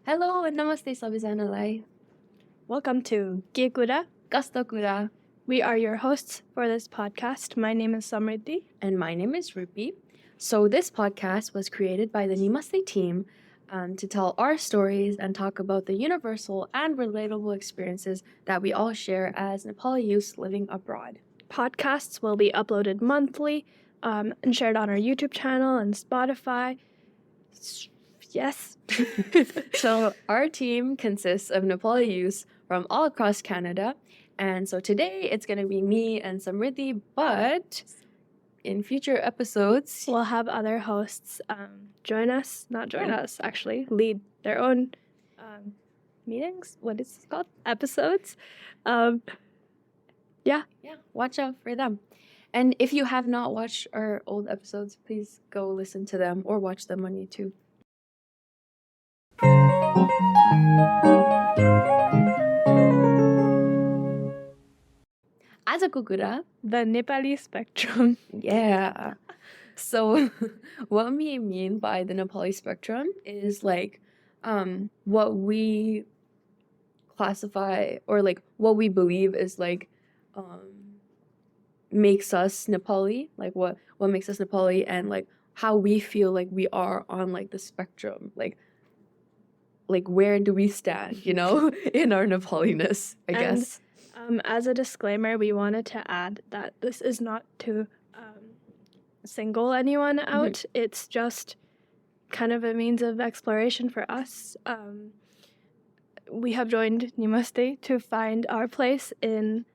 Hello and namaste sabisanalai. Welcome to Kura Kasto Kura. We are your hosts for this podcast. My name is Samriddhi. And my name is Rupi. So this podcast was created by the Nemaste Team to tell our stories and talk about the universal and relatable experiences that we all share as Nepali youths living abroad. Podcasts will be uploaded monthly and shared on our YouTube channel and Spotify. Yes. So our team consists of Nepali youths from all across Canada. And so today it's going to be me and Samriddhi, but in future episodes, we'll have other hosts lead their own meetings. What is it called? Episodes. Yeah, watch out for them. And if you have not watched our old episodes, please go listen to them or watch them on YouTube. As a kukura, the Nepali spectrum. Yeah. So what we mean by the Nepali spectrum is like what we classify or like what we believe is like makes us Nepali, like what makes us Nepali, and like how we feel like we are on like the spectrum, like where do we stand, you know, in our Nepaliness, I guess. As a disclaimer, we wanted to add that this is not to single anyone out. Mm-hmm. It's just kind of a means of exploration for us. We have joined Nemaste to find our place in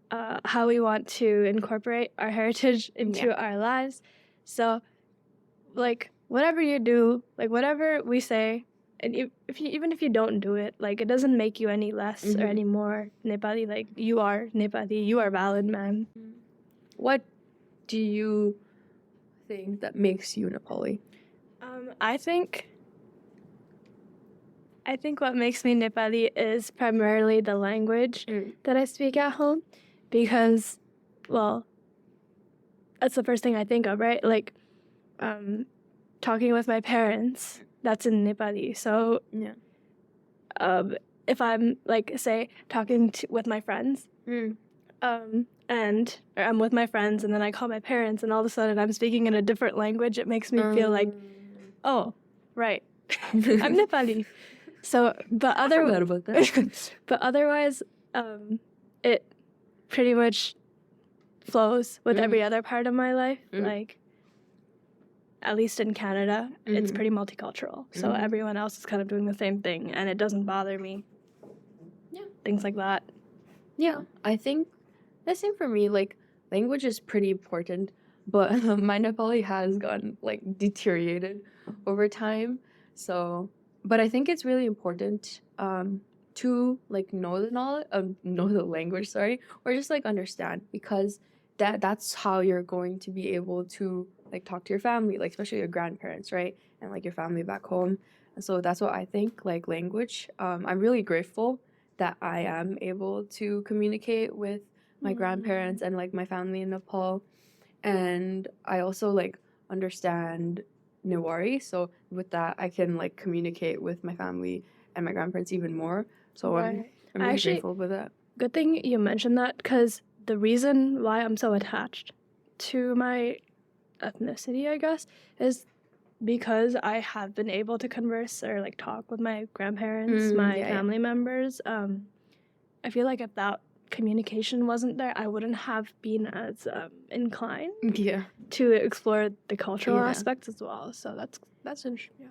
how we want to incorporate our heritage into our lives. So, like, whatever you do, like, whatever we say, and even if you don't do it, like, it doesn't make you any less or any more Nepali. Like, you are Nepali, you are valid, man. What do you think that makes you Nepali? I think what makes me Nepali is primarily the language that I speak at home, because, well, that's the first thing I think of, right? Like, talking with my parents, that's in Nepali. So, if I'm, like, say, talking with my friends, and I'm with my friends, and then I call my parents, and all of a sudden I'm speaking in a different language, it makes me feel like, oh, right, I'm Nepali. So, but I forgot about that. But otherwise, it pretty much flows with every other part of my life. Like, at least in Canada, it's pretty multicultural. So everyone else is kind of doing the same thing, and it doesn't bother me. Yeah. Things like that. Yeah, I think the same for me. Like, language is pretty important, but my Nepali has gotten, like, deteriorated over time. So, but I think it's really important to, like, know the language, or just, like, understand, because that's how you're going to be able to, like, talk to your family, like, especially your grandparents, right? And, like, your family back home. And so that's what I think, like, language. I'm really grateful that I am able to communicate with my grandparents and, like, my family in Nepal. And I also, like, understand Newari. So with that, I can, like, communicate with my family and my grandparents even more. So I'm really grateful for that. Good thing you mentioned that, because the reason why I'm so attached to my ethnicity, I guess, is because I have been able to converse or, like, talk with my grandparents, my family members. I feel like if that communication wasn't there, I wouldn't have been as inclined to explore the cultural aspects as well. So that's interesting.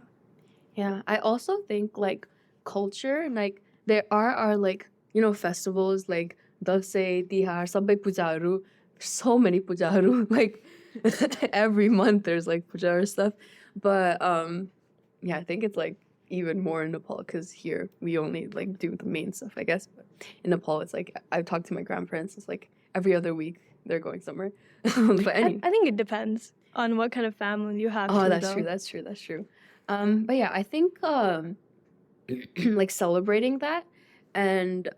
Yeah, I also think, like, culture, like, there are our, like, you know, festivals like Dasai, Tihar, Sabai Pujaharu, so many Pujaharu, like, every month there's, like, puja or stuff. But I think it's, like, even more in Nepal, because here we only, like, do the main stuff, I guess. But in Nepal, it's like, I've talked to my grandparents, it's like every other week they're going somewhere. But I think it depends on what kind of family you have. That's true. But yeah, I think like, celebrating that and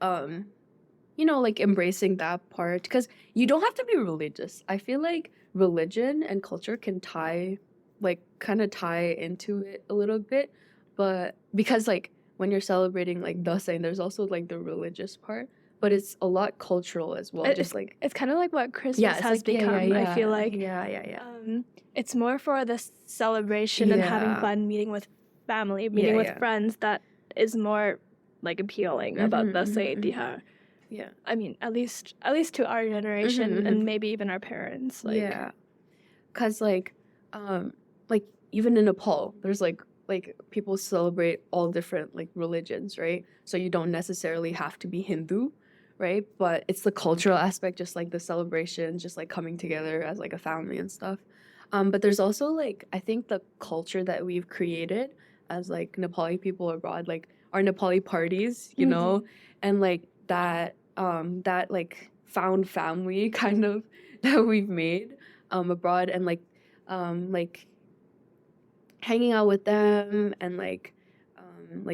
you know, like, embracing that part, because you don't have to be religious. I feel like religion and culture can kind of tie into it a little bit, but because like when you're celebrating like the same, there's also like the religious part, but it's a lot cultural as well. Just like It's kind of like what Christmas yeah, it's has like become. I feel like yeah. it's more for the celebration and having Yeah. fun, meeting with family, meeting with yeah. friends. That is more like appealing about the mhm. Diha. Yeah. I mean, at least to our generation and maybe even our parents. Like, Yeah. Cause like even in Nepal, there's like people celebrate all different like religions, right? So you don't necessarily have to be Hindu, right? But it's the cultural aspect, just like the celebration, just like coming together as like a family and stuff. But there's also like I think the culture that we've created as like Nepali people abroad, like our Nepali parties, you know, and like that like found family kind of that we've made abroad, and like hanging out with them and like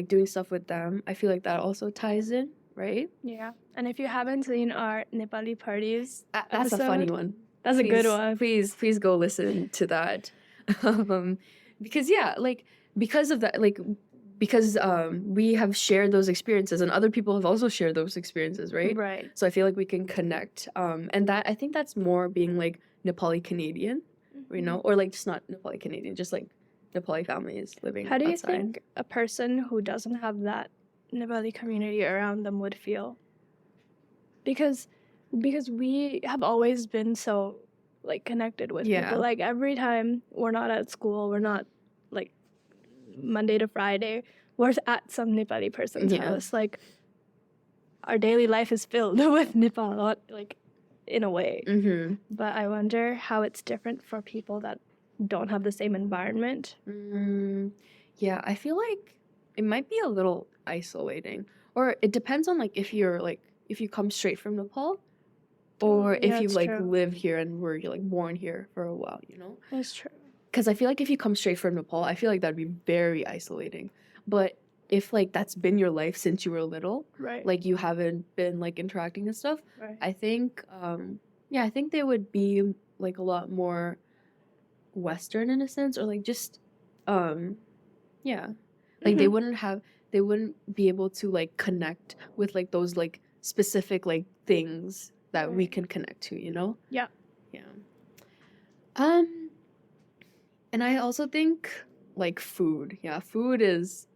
doing stuff with them. I feel like that also ties in, right? yeah. And if you haven't seen our Nepali parties That's a funny one. That's a good Please- one. Please go listen to that. Because yeah, like because of that, like because we have shared those experiences and other people have also shared those experiences, right? Right. So I feel like we can connect. And that I think that's more being like Nepali-Canadian, you know, or like just not Nepali-Canadian, just like Nepali families living How do you outside. think a person who doesn't have that Nepali community around them would feel? Because we have always been so like connected with Yeah. people. Like every time we're not at school, we're not like Monday to Friday, we're at some Nepali person's Yeah. house. Like our daily life is filled with Nepal, like in a way. Mm-hmm. But I wonder how it's different for people that don't have the same environment. Yeah, I feel like it might be a little isolating, or it depends on like if you come straight from Nepal, or Yeah, if you that's like true. live here and were like born here for a while, you know? That's true. Because I feel like if you come straight from Nepal, I feel like that'd be very isolating. But if like that's been your life since you were little, Right. like you haven't been like interacting and stuff, Right. I think I think they would be like a lot more Western in a sense, or like just yeah, like they wouldn't be able to like connect with like those like specific like things that we Right. can connect to, you know? Yeah. And I also think like food. Yeah, food is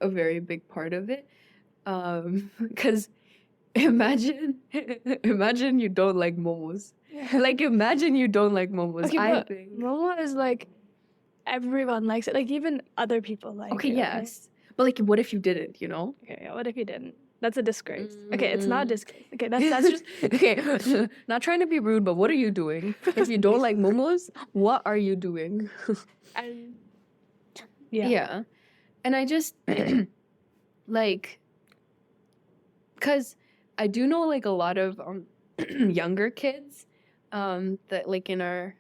a very big part of it. Because imagine you don't like momos. Like imagine you don't like momos. Okay, I but think momo is like everyone likes it. Like even other people like okay, it. yes. But like what if you didn't, you know? Okay, yeah, what if you didn't? That's a disgrace. Okay, it's not a disgrace. Okay, that's just okay. Not trying to be rude, but what are you doing? If you don't like momos, what are you doing? and yeah. Yeah. And I just like because I do know like a lot of younger kids that like in our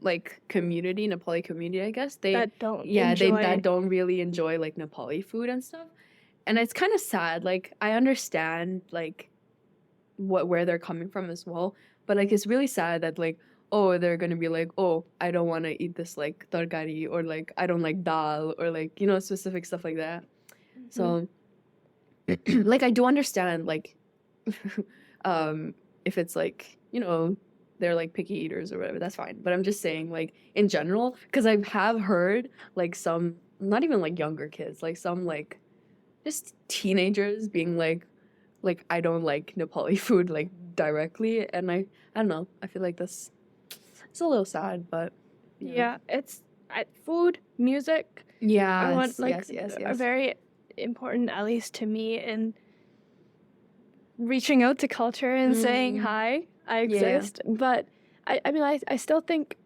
like community, Nepali community, I guess they That don't that don't really enjoy like Nepali food and stuff. And it's kind of sad. Like I understand like where they're coming from as well, but like it's really sad that like oh they're gonna be like oh I don't want to eat this like tarkari, or like I don't like dal, or like you know specific stuff like that. So like I do understand like if it's like you know they're like picky eaters or whatever, that's fine, but I'm just saying like in general, because I have heard like some not even like younger kids, like some like just teenagers being like I don't like Nepali food like directly, and I don't know, I feel like it's a little sad, but yeah, it's food, music. yeah, I want like yes. are very important, at least to me, in reaching out to culture and saying hi, I exist. But I mean I still think,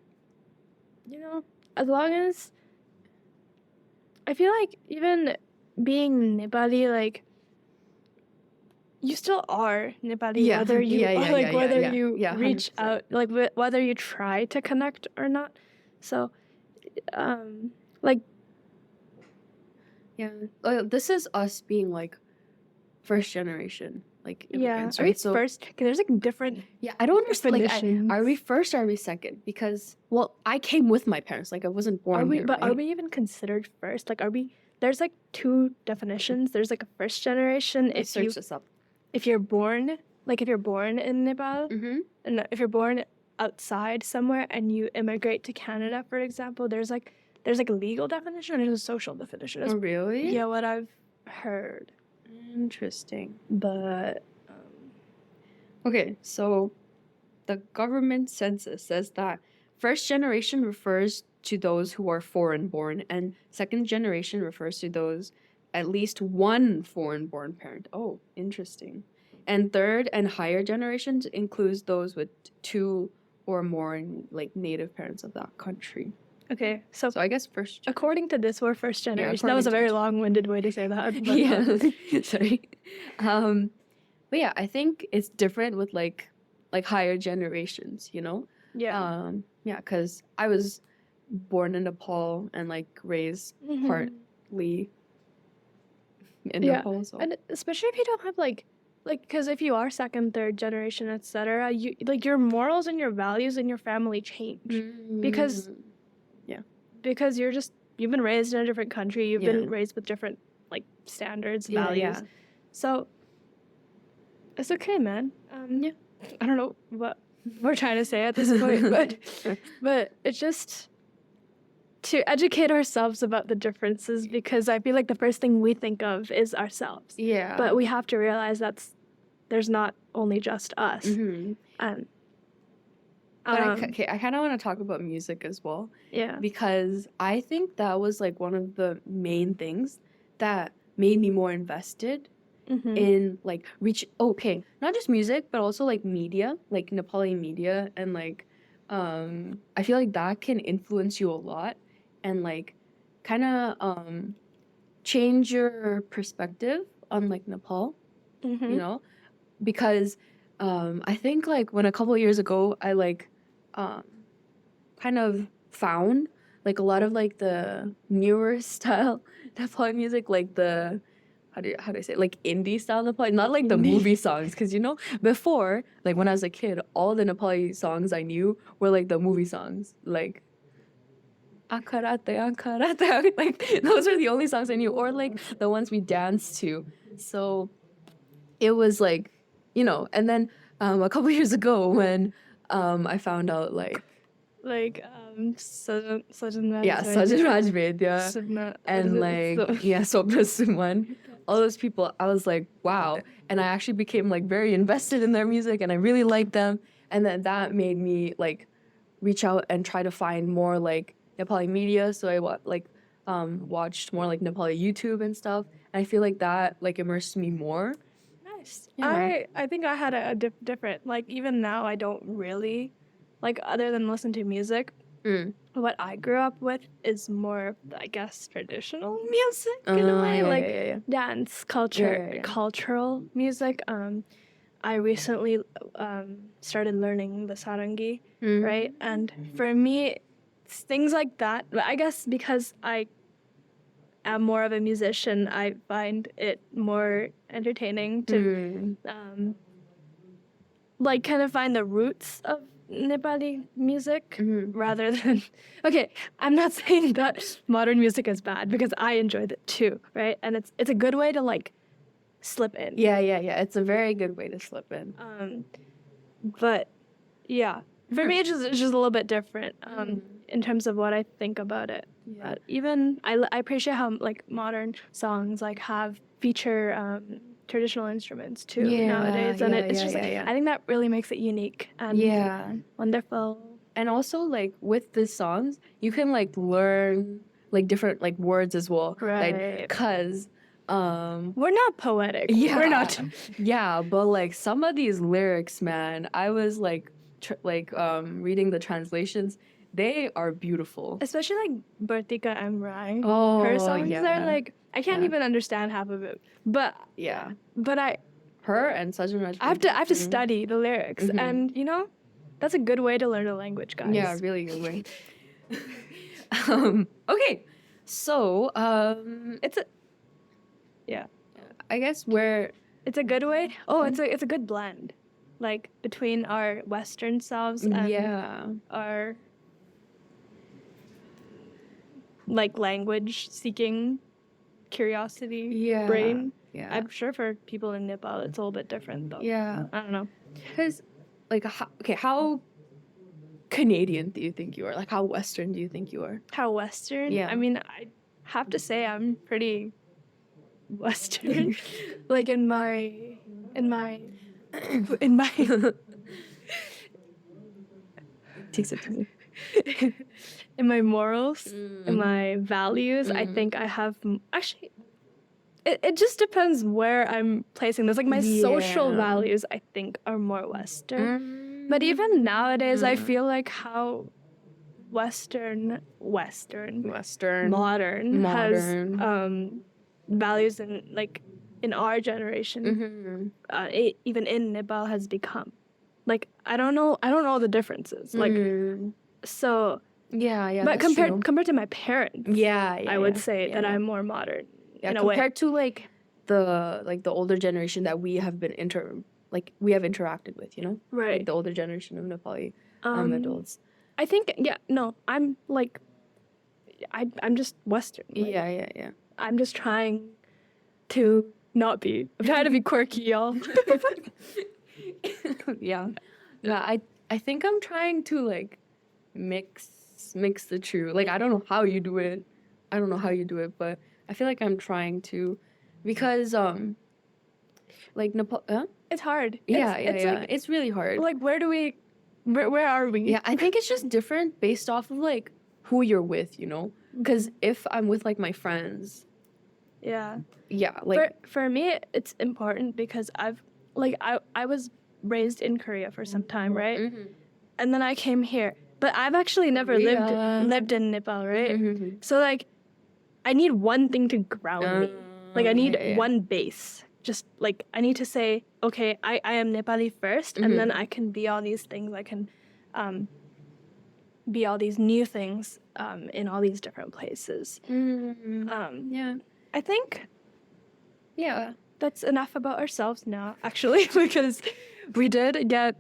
you know, as long as I feel like even being Nepali, like you still are Nepali, whether you whether you reach 100%. out, like whether you try to connect or not. So, like yeah, this is us being like first generation like immigrants, are we right? So first? Okay, there's like different. yeah, I don't understand. Like, definitions. are we first or are we second? Because well, I came with my parents. Like, I wasn't born Are we? here. But right? are we even considered first? Like, are we there's like two definitions. There's like a first generation Let's search this up. if you're born in Nepal, Mm-hmm. and if you're born outside somewhere and you immigrate to Canada, for example, there's like a legal definition and there's a social definition. That's Oh, really? yeah, what I've heard. Interesting. But Okay, so the government census says that first generation refers to those who are foreign born, and second generation refers to those at least one foreign born parent. Oh, interesting. And third and higher generations includes those with two or more like native parents of that country. okay, so So I guess first. according to this, we're first generation. That according was a to very this. long-winded way to say that. But, Yeah, sorry. But yeah, I think it's different with like higher generations, you know? yeah. Yeah, because I was born in Nepal and like raised Mhm. partly in Yeah, Nepal. So and especially if you don't have like because if you are second, third generation, etc., you like your morals and your values in your family change because- because you've been raised in a different country, you've Yeah. been raised with different like standards, Yeah, values. yeah. So it's okay, man. Yeah. I don't know what we're trying to say at this point, but it's just to educate ourselves about the differences because I feel like the first thing we think of is ourselves. Yeah. But we have to realize there's not only just us. Mhm. And But I kind of want to talk about music as well. yeah. Because I think that was like one of the main things that made me more invested Mhm. in like not just music but also like media, like Nepali media, and like I feel like that can influence you a lot and like kind of change your perspective on like Nepal, Mhm. you know, because I think like when a couple of years ago I like kind of found like a lot of like the newer style Nepali music, like the how do I say it? Like indie style Nepali, not like the Indie. movie songs, because you know before, like when I was a kid, all the Nepali songs I knew were like the movie songs, like Akarate, Akarate, like those are the only songs I knew, or like the ones we danced to. So it was like, you know, and then a couple years ago when I found out like Sajjan Sajjan Rajved, yeah. Subna, And like Swapna Suman, all those people, I was like, wow. And I actually became like very invested in their music and I really liked them. And then that made me like reach out and try to find more like Nepali media. So I watched more like Nepali YouTube and stuff. And I feel like that like immersed me more. nice. Yeah. I think I had a different like even now I don't really like other than listen to music. What I grew up with is more, I guess, traditional music in a way, like dance culture, Yeah. cultural music. I recently started learning the sarangi, right? And for me, it's things like that. But I guess because I am more of a musician, I find it more entertaining to like kind of find the roots of Nepali music rather than okay, I'm not saying that modern music is bad because I enjoyed it too, right? And it's a good way to like slip in. Yeah. It's a very good way to slip in. But yeah, for me it's just a little bit different in terms of what I think about it. Yeah. But even I appreciate how like modern songs like have feature traditional instruments too nowadays, and it's just I think that really makes it unique and wonderful. And also like with the songs, you can like learn like different like words as well, Right. Like, cause We're not poetic. yeah, We're not. yeah, but like some of these lyrics, man, I was like reading the translations. They are beautiful. Especially like Bertika and Rai. Oh, Her songs yeah. are like I can't even understand half of it. But Yeah, but her and Sajjan Rajput. I have to study the lyrics and you know, that's a good way to learn a language, guys. Yeah, really good way. Okay, so I guess it's a good way. Oh, it's a good blend. Like between our Western selves and our like language seeking curiosity Yeah. brain. Yeah. I'm sure for people in Nepal, it's a little bit different, though. Yeah. I don't know. Because, like, how Canadian do you think you are? Like, how Western do you think you are? How Western? Yeah. I mean, I have to say I'm pretty Western. Like in my Takes it to me. in my morals, in my values, I Mm. think I have actually. It just depends where I'm placing this. Like my social Yeah. values, I think, are more Western. But even nowadays, I feel like how Western, modern has values in our generation, even in Nepal has become. Like I don't know the differences. Like so. Yeah. But That's true. compared to my parents, I would say that I'm more modern. Yeah, in a way. compared to the older generation that we have been we have interacted with, you know, Right. like the older generation of Nepali adults. I think I'm like I'm just Western. Like, Yeah. I'm just trying to not be. I'm trying to be quirky, y'all. Yeah. I think I'm trying to like mix the two. Like I don't know how you do it. But I feel like I'm trying to, because like Nepal. It's hard. Yeah. Like, It's really hard. like where are we? Yeah, I think it's just different based off of like who you're with, you know? Because if I'm with like my friends, yeah, like for me it's important because I was raised in Korea for some time, right? And then I came here, but I've actually never lived in Nepal, right? So like I need one thing to ground me. Like I need one base. Just like I need to say, okay, I am Nepali first, and then I can be all these things. I can be all these new things in all these different places. Yeah. I think Yeah. that's enough about ourselves now, actually, because we did get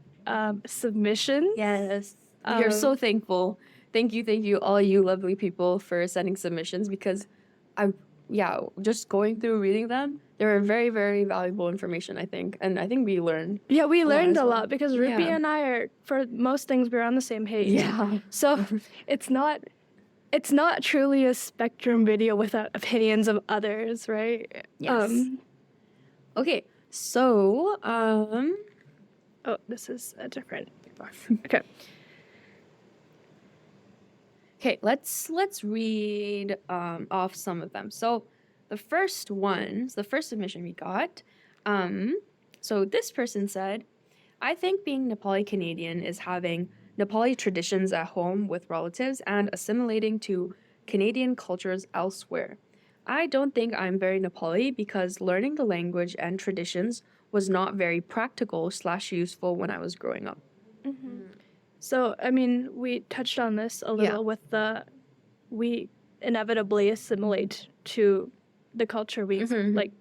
submissions. Yes. We are so thankful. Thank you, all you lovely people, for sending submissions, because just going through reading them, they were very, very valuable information, I think. And I think we learned. Yeah, we learned a well. lot because Rupi and I are, for most things, we're on the same page. Yeah. So it's not truly a spectrum video without opinions of others, right? Yes. Okay, so oh, this is a different. Okay. Okay, let's read off some of them. So the first submission we got, so this person said, I think being Nepali-Canadian is having Nepali traditions at home with relatives and assimilating to Canadian cultures elsewhere. I don't think I'm very Nepali because learning the language and traditions was not very practical / useful when I was growing up. So, I mean, we touched on this a little with we inevitably assimilate to the culture we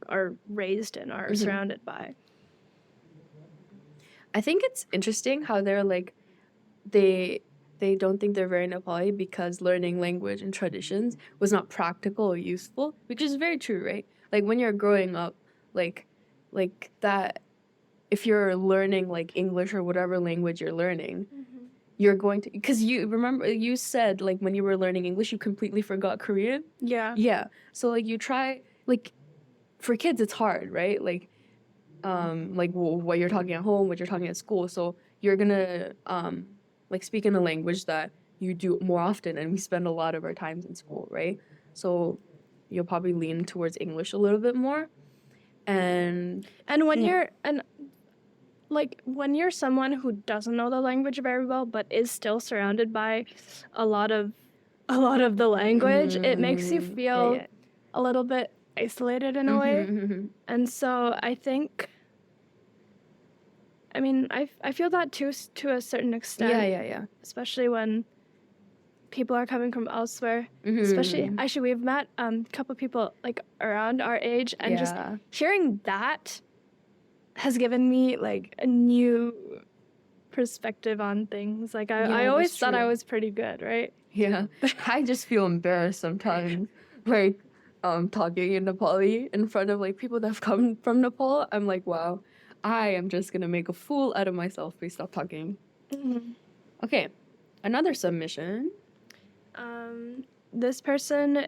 are raised in, are surrounded by. I think it's interesting how they're like, they don't think they're very Nepali because learning language and traditions was not practical or useful, which is very true, right? Like when you're growing up, like that, if you're learning like English or whatever language you're learning, you're going to, because you remember you said like when you were learning English you completely forgot Korean. Yeah, so like you try, like for kids it's hard, right? Like what you're talking at home, what you're talking at school, so you're gonna like speak in a language that you do more often, and we spend a lot of our times in school, right? So you'll probably lean towards English a little bit more, and when when you're someone who doesn't know the language very well but is still surrounded by a lot of the language, it makes you feel a little bit isolated in a way. And so I think, I mean, I feel that too, to a certain extent. Yeah. Especially when people are coming from elsewhere. Especially, actually, we've met a couple people like around our age, and just hearing that has given me like a new perspective on things. Like I always thought I was pretty good, right? Yeah. I just feel embarrassed sometimes. Like talking in Nepali in front of like people that have come from Nepal, I'm like, wow, I am just gonna make a fool out of myself. Please stop talking. Mhm. Okay, another submission. This person.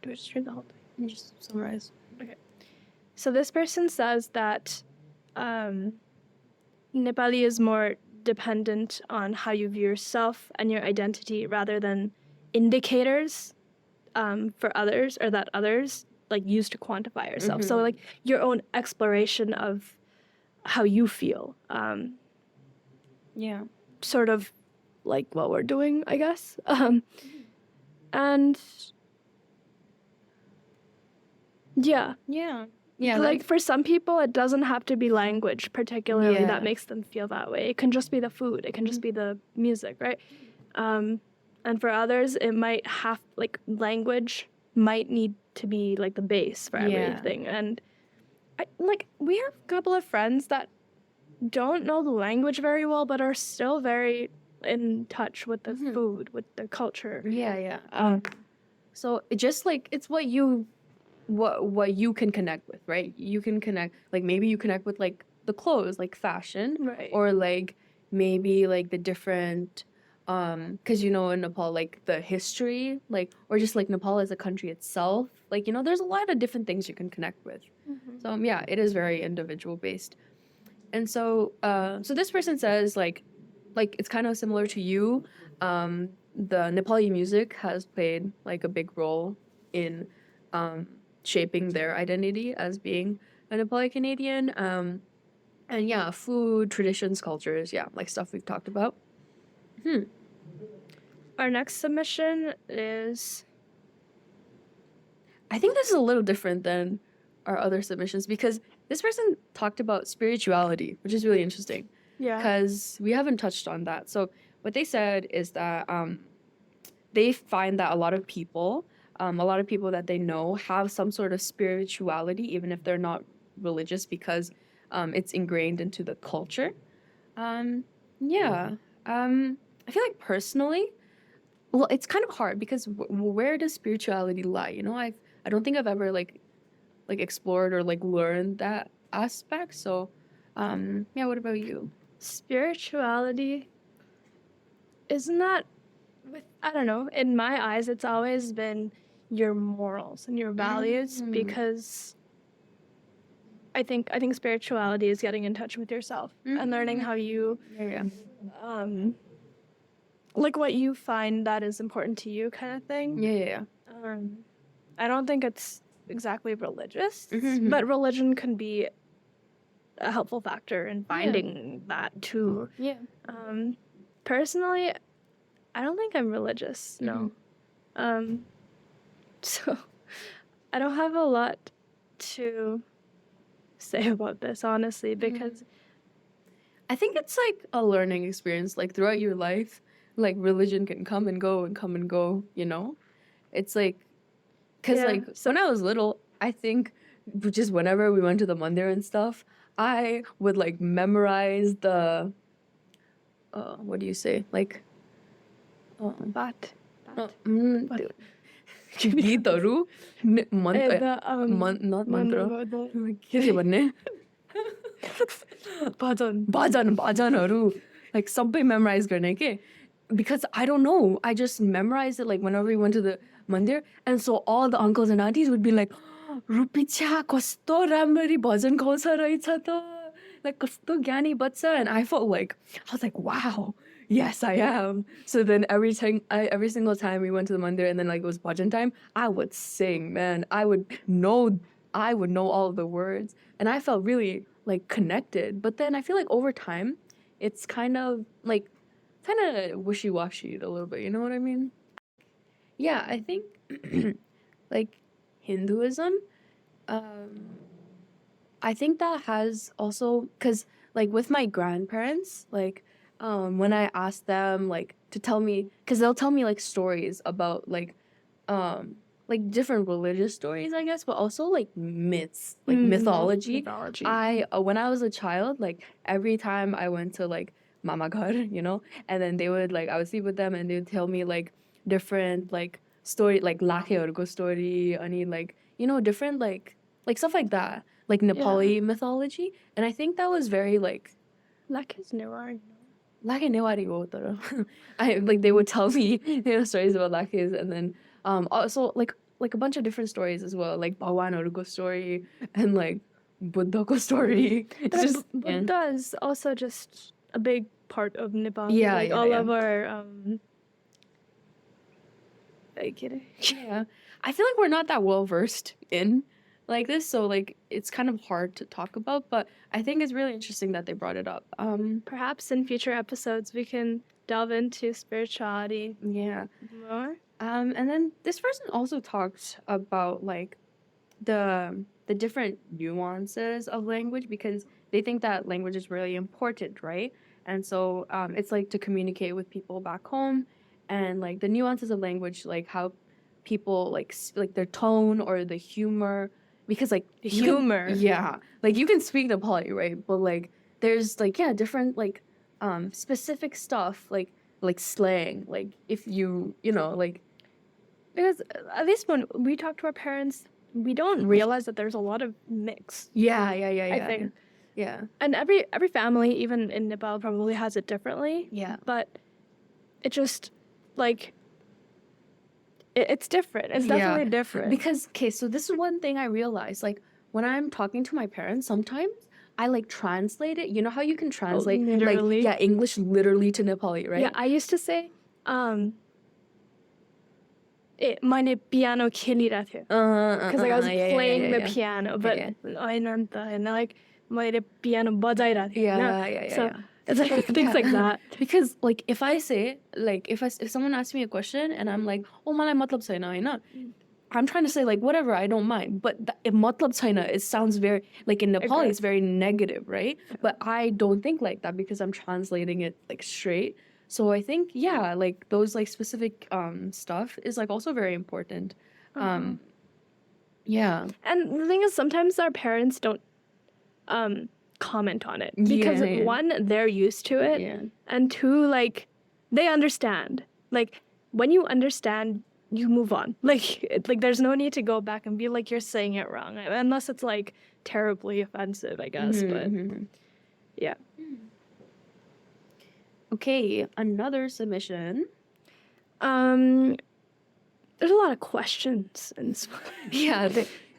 Do I just read the whole thing? Just summarize. So this person says that Nepali is more dependent on how you view yourself and your identity rather than indicators for others, or that others like use to quantify yourself. So like your own exploration of how you feel. Yeah. Sort of like what we're doing, I guess. And yeah. Yeah. Like for some people, it doesn't have to be language particularly Yeah. that makes them feel that way. It can just be the food. It can just be the music, right? And for others, it might have like language might need to be like the base for everything. And we have a couple of friends that don't know the language very well, but are still very in touch with the food, with the culture. Yeah. So it just like it's what you can connect with, right? You can connect, like maybe you connect with like the clothes, like fashion, Right. or like maybe like the different because you know in Nepal like the history, like, or just like Nepal as a country itself, like, you know, there's a lot of different things you can connect with. So yeah, it is very individual based. And so so this person says like it's kind of similar to you. The Nepali music has played like a big role in shaping their identity as being a Nepali Canadian. And yeah, food, traditions, cultures, yeah, like stuff we've talked about. Our next submission is, I think this is a little different than our other submissions because this person talked about spirituality, which is really interesting. yeah. Because we haven't touched on that. So what they said is that they find that a lot of people that they know have some sort of spirituality, even if they're not religious, because it's ingrained into the culture. Yeah. I feel like personally, well, it's kind of hard because where does spirituality lie? You know, I don't think I've ever like explored or like learned that aspect. So, yeah. What about you? Spirituality, isn't that, I don't know, in my eyes, it's always been your morals and your values, because I think spirituality is getting in touch with yourself and learning how you, like what you find that is important to you, kind of thing. Yeah. I don't think it's exactly religious, but religion can be a helpful factor in finding that too. Yeah. Personally, I don't think I'm religious, no. So I don't have a lot to say about this, honestly, because I think it's like a learning experience. Like throughout your life, like religion can come and go, you know? It's like, because like when I was little, I think just whenever we went to the mandir and stuff, I would like memorize the, what do you say? Like, गीतहरू not mantra के थियो भन्ने भजनहरू like सबै memorize गर्ने के, because I don't know, I just memorized it like whenever we went to the mandir, and so all the uncles and aunties would be like, Rupi छ्या कस्तो राम्ररी भजन गाउँछ रहेछ त, like कस्तो ज्ञानी बच्चा, and I felt like, I was like, wow, yes I am. So then every single time we went to the mandir and then like it was bhajan time, I would sing, man. I would know all of the words, and I felt really like connected. But then I feel like over time it's kind of wishy-washy a little bit, you know what I mean? Yeah, I think like Hinduism, I think that has also, because like with my grandparents, like when I ask them like to tell me, because they'll tell me like stories about like different religious stories, I guess, but also like myths, like mythology. I when I was a child, like every time I went to like Mama Ghar, you know, and then they would like, I would sleep with them and they would tell me like different like story like lakheहरूको story अनि like different like stuff like that, like Nepali mythology. And I think that was very like Lakhe is Newar. Lakhe Newari ho tara. I like they would tell me stories about Lakhis, and then also like a bunch of different stories as well, like Bhagwan story and like Buddha story. It's just Buddha is also just a big part of Nepal. Yeah, like yeah, all yeah. of our Yeah, I feel like we're not that well versed in like this, so like it's kind of hard to talk about, but I think it's really interesting that they brought it up. Perhaps in future episodes we can delve into spirituality Yeah. more. And then this person also talks about like the different nuances of language, because they think that language is really important, right? And so it's like to communicate with people back home, and like the nuances of language, like how people like like their tone or the humor, because like Humor. like you can speak Nepali, right? But like there's like different like specific stuff like slang, like if like Because at least when we talk to our parents, we don't realize that there's a lot of mix. yeah I think. yeah. And every family, even in Nepal, probably has it differently. Yeah. But it just like it's different. It's definitely different. Because okay, so this is one thing I realized. Like when I'm talking to my parents, sometimes I like translate it. You know how you can translate literally? like English literally to Nepali, right? Yeah, I used to say मैले piano खेलिरहेको थियो. Because like I was playing the piano, but होइन and like मैले piano बजाइरहेको थिएँ. So it's like things like that. Because like if I say like if someone asks me a question and I'm like, oh मलाई मतलब छैन हैन, I'm trying to say like whatever, I don't mind, but if matlab chaina, it sounds very like in Nepali it's very negative, right? But I don't think like that because I'm translating it like straight. So I think like those like specific stuff is like also very important. Yeah. And the thing is, sometimes our parents don't comment on it because one, they're used to it, and two, like they understand. Like when you understand, you move on. Like there's no need to go back and be like you're saying it wrong, unless it's like terribly offensive, I guess. But yeah. Okay, another submission. There's a lot of questions and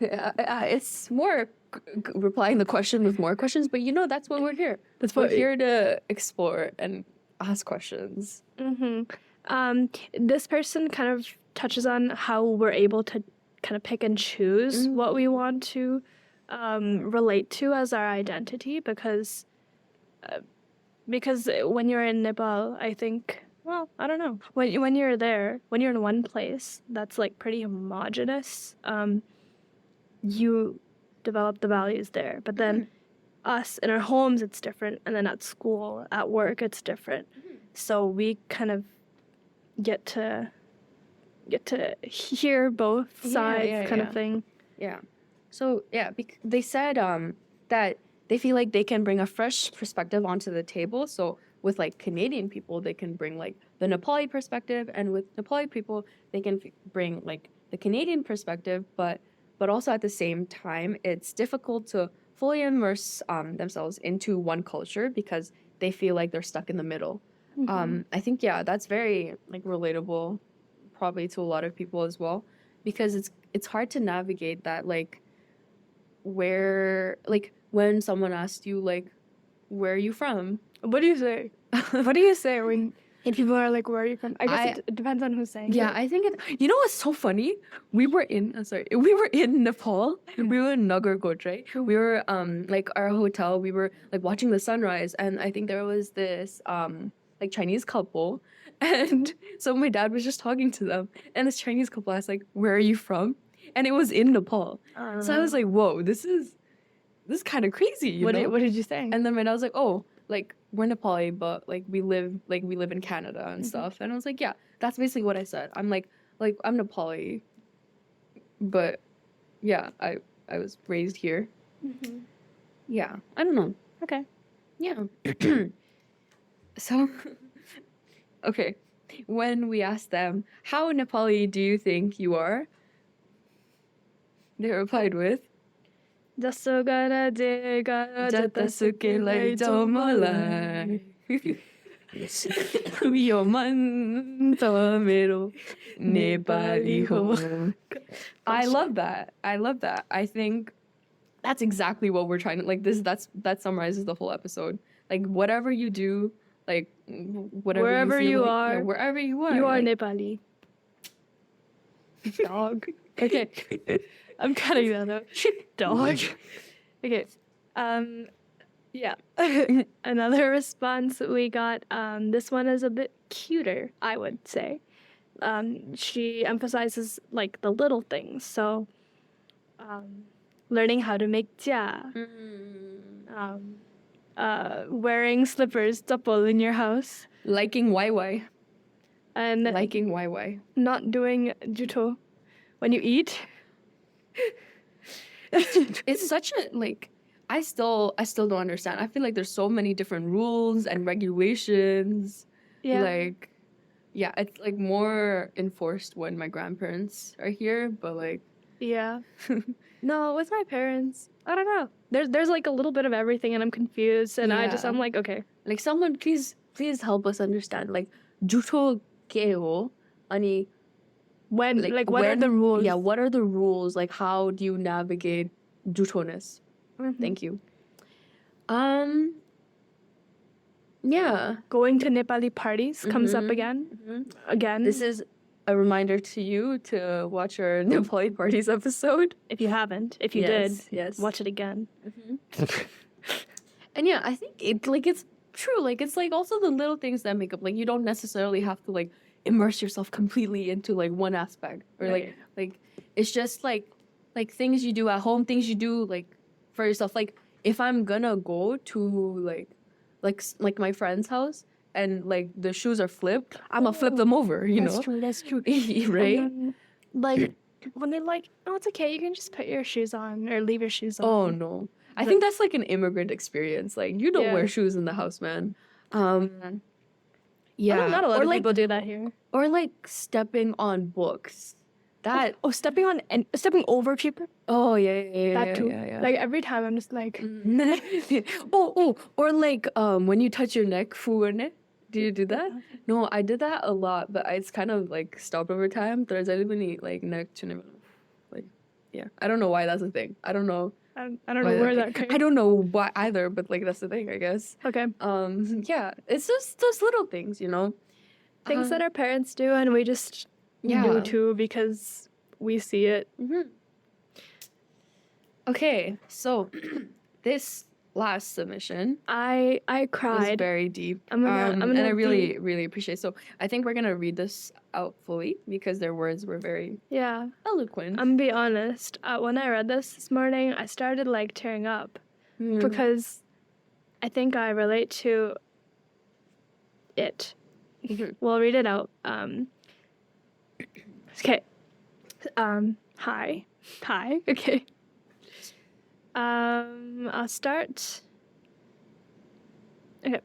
it's more replying the question with more questions, but that's why we're here. That's why we're here to explore and ask questions. This person kind of touches on how we're able to kind of pick and choose what we want to relate to as our identity, because when you're in Nepal, I think, well, I don't know, when you're there, when you're in one place that's like pretty homogenous, you develop the values there. But then us in our homes, it's different, and then at school, at work, it's different. So we kind of get to hear both sides, kind of thing. Yeah. So they said that they feel like they can bring a fresh perspective onto the table. So with like Canadian people, they can bring like the Nepali perspective, and with Nepali people, they can bring like the Canadian perspective. But also at the same time, it's difficult to fully immerse themselves into one culture because they feel like they're stuck in the middle. I think that's very like relatable, probably to a lot of people as well, because it's hard to navigate that, like where, like when someone asks you like, where are you from? What do you say? What do you say when people are like, where are you from? I guess it depends on who's saying it. I think you know what's so funny? We were in Nepal. We were in Nagarkot, right? We were like our hotel. We were like watching the sunrise, and I think there was this like Chinese couple, and so my dad was just talking to them, and this Chinese couple asked like, where are you from? And it was in Nepal. So I was like, whoa, this is kind of crazy. What did you say? And then my dad was like, oh, like we're Nepali, but like we live in Canada and stuff. And I was like, yeah, that's basically what I said. I'm like I'm Nepali, but yeah, I was raised here. Yeah, I don't know. Okay. Yeah. So, okay. when we asked them, how Nepali do you think you are? They replied with, Jasogara de gara Jatasuke lai jomalai. Yo man tamero Nepali Ho. I love that. I think that's exactly what we're trying to like that summarizes the whole episode. Like whatever you do, like whatever Wherever you feel you like, are, yeah, wherever you are. you are like, Nepali. Dog. Okay. I'm cutting that out. Dog. Okay. Yeah. Another response we got, this one is a bit cuter, I would say. She emphasizes like the little things. So, learning how to make jia, wearing slippers, tapol in your house, liking YY. and Liking YY. not doing juto when you eat. It's such a like I still don't understand. I feel like there's so many different rules and regulations. Yeah. Like yeah, it's like more enforced when my grandparents are here, but like Yeah. No, with my parents, I don't know. There's like a little bit of everything, and I'm confused, and Yeah. I'm like, okay. like someone please help us understand. Like juto ke ho ani When like what are the rules? Yeah, what are the rules? Like how do you navigate jutoness? Mhm. Thank you. Yeah. Going to Nepali parties comes up again. Again. This is a reminder to you to watch our Nepali parties episode. If you haven't, if you Yes, did, yes. watch it again. And yeah, I think it's true. Like it's like also the little things that make up. Like you don't necessarily have to like immerse yourself completely into like one aspect or Right. like it's just like things you do at home, things you do like for yourself. Like if I'm gonna go to like my friend's house and like the shoes are flipped, I'm gonna flip them over. You know, That's true. right? And then, like when they're like, oh, it's okay, you can just put your shoes on or leave your shoes on. Oh no. I think that's like an immigrant experience. Like you don't Yeah. wear shoes in the house, man. Yeah. Not a lot or of like people do that here. or like stepping on books. That stepping on and stepping over people. oh yeah. That too. Yeah. Like every time I'm just like, or like when you touch your neck, fuane. Do you do that? No, I did that a lot, but it's kind of like stopped over time. There's like neck to like yeah. I don't know why that's a thing. I don't know. I don't know where that came. I don't know why either, but like that's the thing, I guess. Okay. Yeah, it's just those little things, you know. Things that our parents do and we just do too because we see it. Okay, so this last submission I was cried. very deep. I'm gonna and I really appreciate it. So I think we're gonna read this out fully because their words were very Yeah. eloquent. I'm gonna be honest. When I read this morning, I started like tearing up because I think I relate to it. We'll read it out. Okay. Hi. Okay. I'll start. Okay.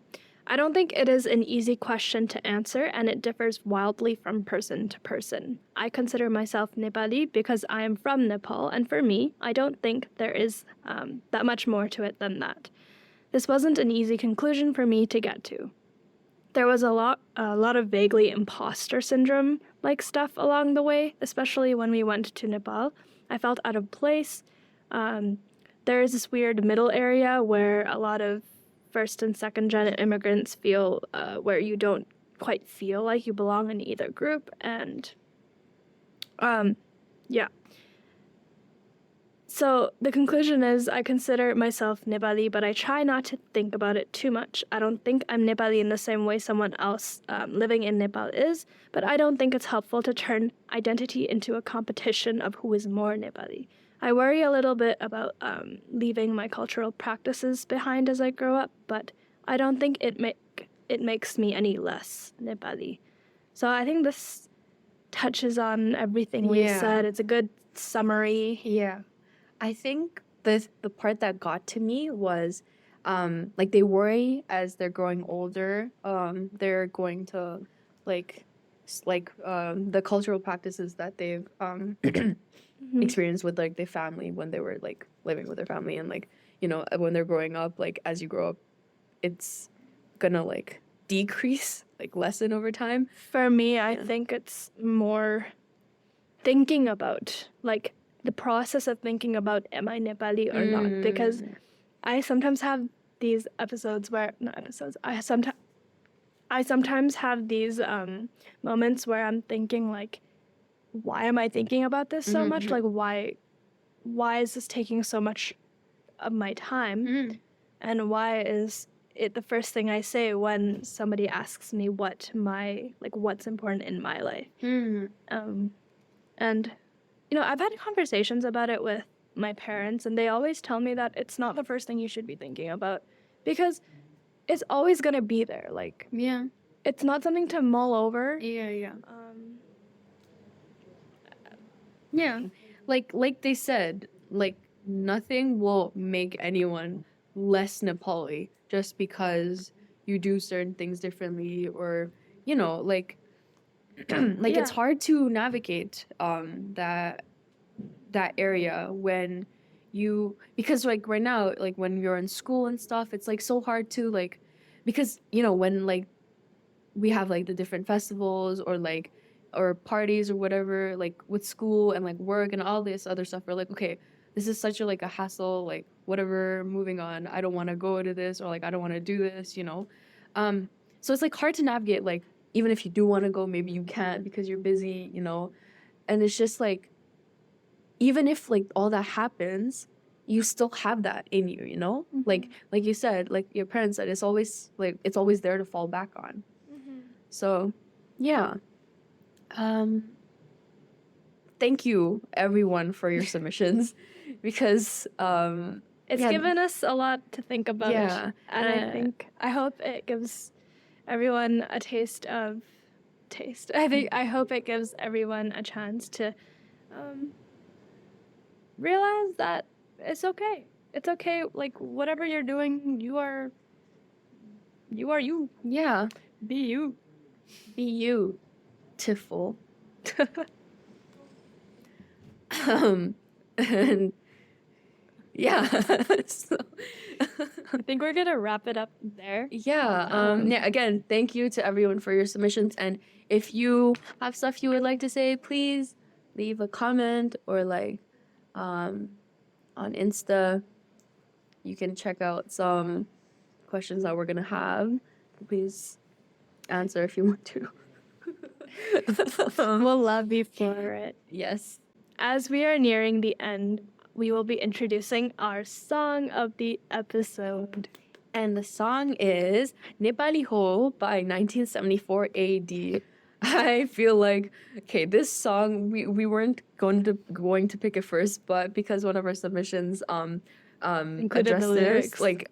I don't think it is an easy question to answer, and it differs wildly from person to person. I consider myself Nepali because I am from Nepal, and for me, I don't think there is that much more to it than that. This wasn't an easy conclusion for me to get to. There was a lot of vaguely imposter syndrome like stuff along the way, especially when we went to Nepal. I felt out of place. There is this weird middle area where a lot of first and second gen immigrants feel where you don't quite feel like you belong in either group, and yeah. So the conclusion is I consider myself Nepali, but I try not to think about it too much. I don't think I'm Nepali in the same way someone else living in Nepal is, but I don't think it's helpful to turn identity into a competition of who is more Nepali. I worry a little bit about leaving my cultural practices behind as I grow up, but I don't think it makes me any less Nepali. So I think this touches on everything we said. It's a good summary. Yeah. I think the part that got to me was like they worry as they're growing older, they're going to like the cultural practices that they've experienced with like their family when they were like living with their family, and like, you know, when they're growing up, like as you grow up, it's gonna like decrease, like lessen over time. For me, I think it's more thinking about, like, the process of thinking about, am I Nepali or not? Because I sometimes have these episodes where, not episodes, I sometimes have these moments where I'm thinking, like, why am I thinking about this so much? Like, why is this taking so much of my time? And why is it the first thing I say when somebody asks me what's important in my life? And, you know, I've had conversations about it with my parents, and they always tell me that it's not the first thing you should be thinking about, because it's always going to be there. Like, Yeah. it's not something to mull over. Yeah. Yeah. Like they said, like nothing will make anyone less Nepali just because you do certain things differently, or, you know, like like it's hard to navigate that area when you, because like right now, like when you're in school and stuff, it's like so hard to like, because, you know, when like we have like the different festivals or like or parties or whatever, like with school and like work and all this other stuff, we're like, okay, this is such a like a hassle, like whatever, moving on, I don't want to go to this, or like I don't want to do this, you know. So it's like hard to navigate, like even if you do want to go, maybe you can't because you're busy, you know. And it's just like, even if like all that happens, you still have that in you, you know. Like you said, like your parents said, it's always there to fall back on. So yeah. Thank you everyone for your submissions, because it's given us a lot to think about. Yeah. And I hope it gives everyone a taste. I hope it gives everyone a chance to realize that it's okay. It's okay, like whatever you're doing, you are you. Yeah. Be you. Be you. Beautiful. And yeah. So I think we're gonna wrap it up there. Yeah. Yeah. Again, thank you to everyone for your submissions. And if you have stuff you would like to say, please leave a comment, or like on Insta, you can check out some questions that we're gonna have. Please answer if you want to. We'll love you for it. Yes. As we are nearing the end, we will be introducing our song of the episode. And the song is Nepali Ho by 1974 AD. I feel like, okay, this song, we weren't going to pick it first, but because one of our submissions Included the lyrics. like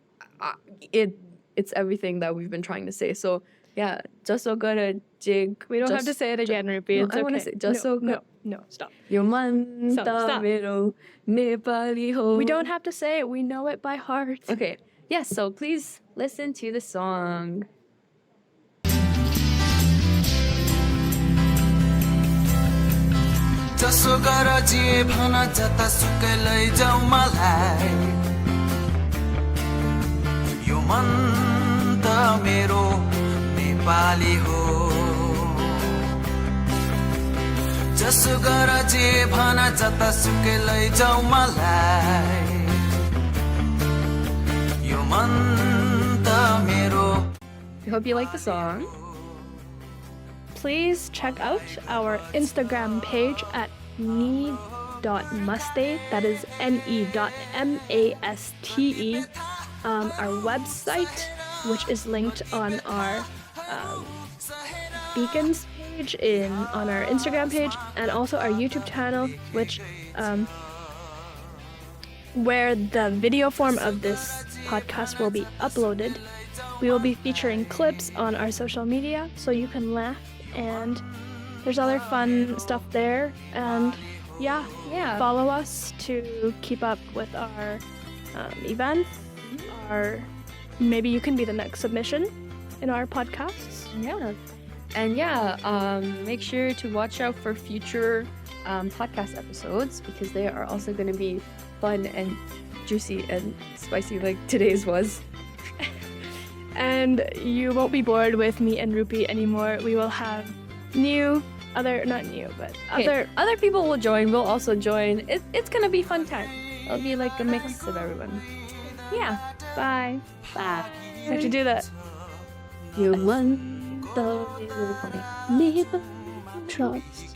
it's everything that we've been trying to say. So yeah, just so good at jig. We don't have to say it again, Rupi. No, It's I okay. want to say just so good. No, stop. Yo manta mero Nepali Ho. We don't have to say it. We know it by heart. Okay. Yes, so please listen to the song. जसो गर जे भन जता सुकै लैजाऊ मलाई यो मन त मेरो नेपाली हो जसो गर जे भन जता सुकै लैजाऊ मलाई यो मन त मेरो. We hope you like the song. Please check out our Instagram page at ne.maste, that is ne.maste. Our website, which is linked on our beacons page on our Instagram page, and also our YouTube channel, which where the video form of this podcast will be uploaded. We will be featuring clips on our social media, so you can laugh, and there's other fun stuff there. And yeah, follow us to keep up with our events. Maybe you can be the next submission in our podcasts. Yeah. And make sure to watch out for future podcast episodes because they are also going to be fun and juicy and spicy like today's was. And you won't be bored with me and Rupi anymore. We will have other people will join. We'll also join. It's going to be fun time. It'll be like a mix of everyone. Yeah. Bye. Bye. I have to do that. You want the trust.